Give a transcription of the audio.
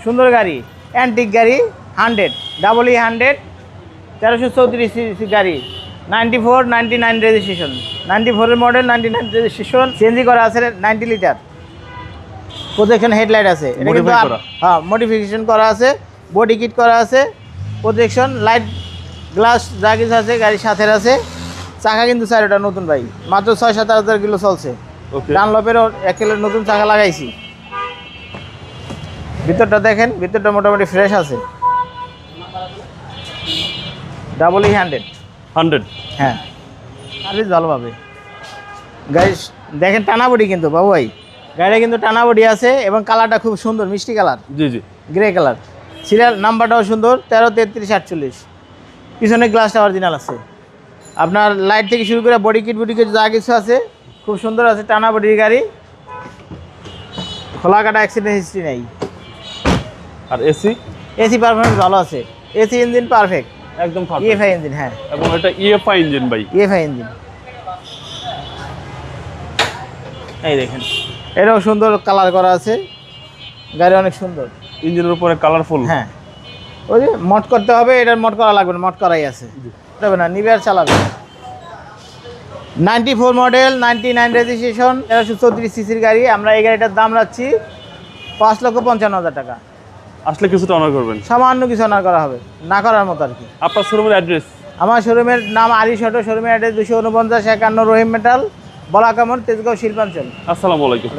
সুন্দর গাড়ি, অ্যান্টিক গাড়ি, 100 100 1334 সিসি গাড়ি, 94 99 রেজিস্ট্রেশন, 94 এর মডেল, 99 রেজিস্ট্রেশন, সিএনজি করা আছে 90 লিটার, প্রজেকশন হেডলাইট আছে, এটা কিন্তু হ্যাঁ মডিফিকেশন করা আছে, বডি কিট করা আছে, প্রজেকশন লাইট গ্লাস যা কিছু আছে গাড়ির সাথে আছে। চাকা কিন্তু স্যার এটা নতুন ভাই, মাত্র 6-7 কিলো চলছে। ডানলপেরও 1 কিলোর নতুন চাকা লাগাইছি। ভিতরটা দেখেন, ভিতরটা মোটামুটি ফ্রেশ আছে। 100 হ্যাঁ, সার্ভিস ভালো পাবে। গাড়ি দেখেন টানা বডি কিন্তু বাবু ভাই, গাড়িটা কিন্তু টানা বডি আছে এবং কালারটা খুব সুন্দর, মিষ্টি কালার, জি জি, গ্রে কালার। সিরিয়াল নাম্বারটাও সুন্দর, 13 33 48। পিছনে গ্লাসটা অরিজিনাল আছে। আপনার লাইট থেকে শুরু করে বডি কিট যা কিছু আছে খুব সুন্দর আছে। টানা বডির গাড়ি, খোলা কাটা, অ্যাক্সিডেন্ট হিস্ট্রি নেই। আর এসি পারফরমেন্স ভালো আছে, এসি ইঞ্জিন পারফেক্ট, একদম ইএফআই ইঞ্জিন। হ্যাঁ, এবং এটা ইএফআই ইঞ্জিন ভাই, ইএফআই ইঞ্জিন। এই দেখেন, এটাও সুন্দর কালার করা আছে, গাড়ি অনেক সুন্দর, ইঞ্জিনের উপরে কালারফুল। হ্যাঁ, ওই যে মড করতে হবে, এটার মড করা লাগবে না, মড করাই আছে, তবে না নিবে আর চালাবে। 94 মডেল, 99 রেজিস্ট্রেশন, 1334 সিসির গাড়ি। আমরা এই গাড়িটার দাম রাখছি 5,55,000 টাকা। আসলে কিছুটা অনার করবেন, সামান্য কিছু অনার করা হবে, না করার মতো আর কি। আপনার শোরুমের অ্যাড্রেস? আমার শোরুমের নাম আরিশ অটো, শোরুমের অ্যাড্রেস 249 51 রহিম মেটাল, বলাকামন, তেজগাঁও, শিল্পাঞ্চল। আসসালামু আলাইকুম।